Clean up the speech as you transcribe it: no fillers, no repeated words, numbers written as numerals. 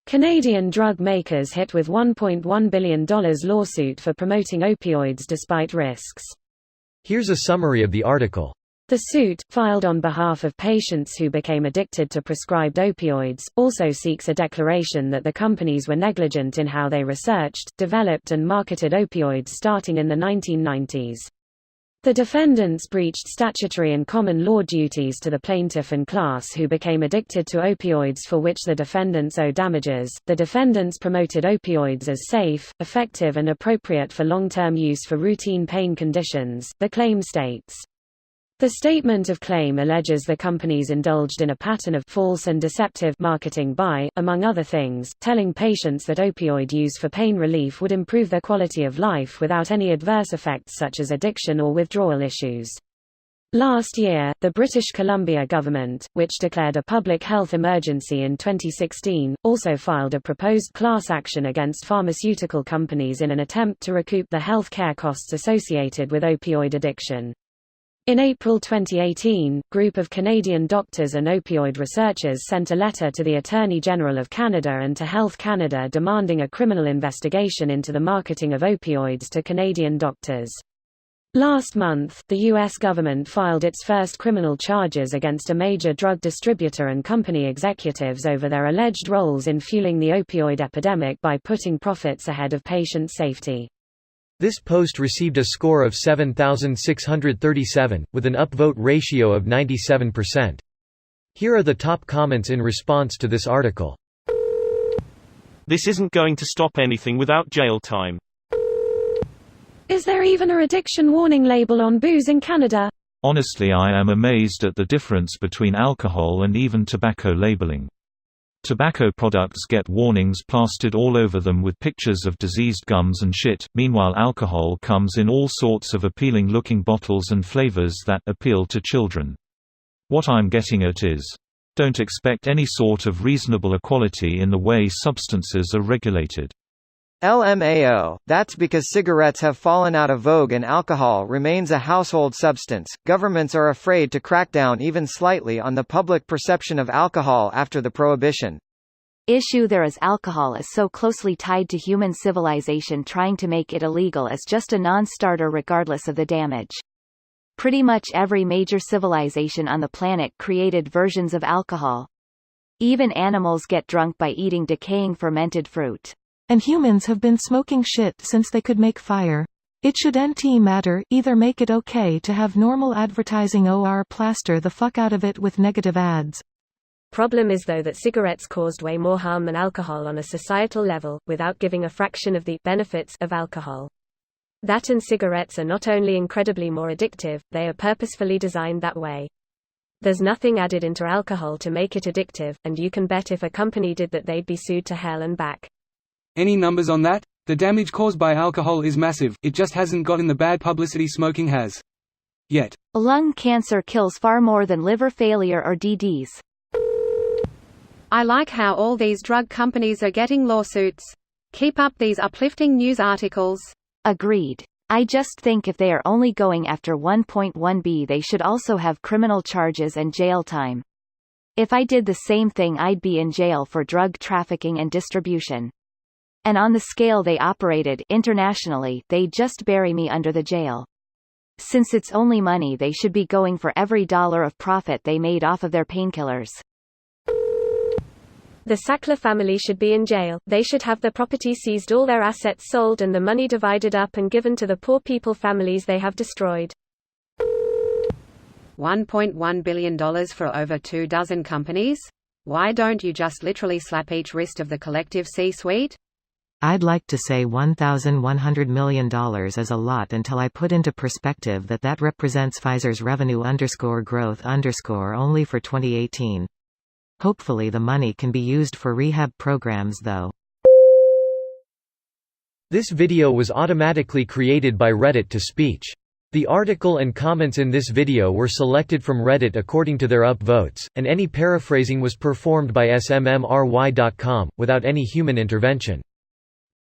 Canadian drug makers hit with $1.1 billion lawsuit for promoting opioids despite risks. Here's a summary of the article. The suit, filed on behalf of patients who became addicted to prescribed opioids, also seeks a declaration that the companies were negligent in how they researched, developed and marketed opioids starting in the 1990s. The defendants breached statutory and common law duties to the plaintiff and class who became addicted to opioids for which the defendants owe damages. The defendants promoted opioids as safe, effective, and appropriate for long-term use for routine pain conditions, the claim states. The statement of claim alleges the companies indulged in a pattern of false and deceptive marketing by, among other things, telling patients that opioid use for pain relief would improve their quality of life without any adverse effects such as addiction or withdrawal issues. Last year, the British Columbia government, which declared a public health emergency in 2016, also filed a proposed class action against pharmaceutical companies in an attempt to recoup the health care costs associated with opioid addiction. In April 2018, group of Canadian doctors and opioid researchers sent a letter to the Attorney General of Canada and to Health Canada demanding a criminal investigation into the marketing of opioids to Canadian doctors. Last month, the U.S. government filed its first criminal charges against a major drug distributor and company executives over their alleged roles in fueling the opioid epidemic by putting profits ahead of patient safety. This post received a score of 7,637, with an upvote ratio of 97%. Here are the top comments in response to this article. This isn't going to stop anything without jail time. Is there even a addiction warning label on booze in Canada? Honestly, I am amazed at the difference between alcohol and even tobacco labeling. Tobacco products get warnings plastered all over them with pictures of diseased gums and shit, meanwhile alcohol comes in all sorts of appealing-looking bottles and flavors that appeal to children. What I'm getting at is, don't expect any sort of reasonable equality in the way substances are regulated. LMAO, that's because cigarettes have fallen out of vogue and alcohol remains a household substance. Governments are afraid to crack down even slightly on the public perception of alcohol after the prohibition. There is alcohol is so closely tied to human civilization, trying to make it illegal is just a non-starter regardless of the damage. Pretty much every major civilization on the planet created versions of alcohol. Even animals get drunk by eating decaying fermented fruit. And humans have been smoking shit since they could make fire. It shouldn't matter, either make it okay to have normal advertising or plaster the fuck out of it with negative ads. Problem is though that cigarettes caused way more harm than alcohol on a societal level, without giving a fraction of the benefits of alcohol. That and cigarettes are not only incredibly more addictive, they are purposefully designed that way. There's nothing added into alcohol to make it addictive, and you can bet if a company did that they'd be sued to hell and back. Any numbers on that? The damage caused by alcohol is massive, it just hasn't gotten the bad publicity smoking has. Yet. Lung cancer kills far more than liver failure or DDs. I like how all these drug companies are getting lawsuits. Keep up these uplifting news articles. Agreed. I just think if they are only going after 1.1b, they should also have criminal charges and jail time. If I did the same thing, I'd be in jail for drug trafficking and distribution. And on the scale they operated internationally, they just bury me under the jail. Since it's only money, they should be going for every dollar of profit they made off of their painkillers. The Sackler family should be in jail. They should have their property seized, all their assets sold, and the money divided up and given to the poor people families they have destroyed. $1.1 billion for over 24 companies? Why don't you just literally slap each wrist of the collective C-suite? I'd like to say $1,100 million is a lot until I put into perspective that represents Pfizer's revenue _growth only for 2018. Hopefully the money can be used for rehab programs though. This video was automatically created by Reddit to speech. The article and comments in this video were selected from Reddit according to their upvotes, and any paraphrasing was performed by smmry.com, without any human intervention.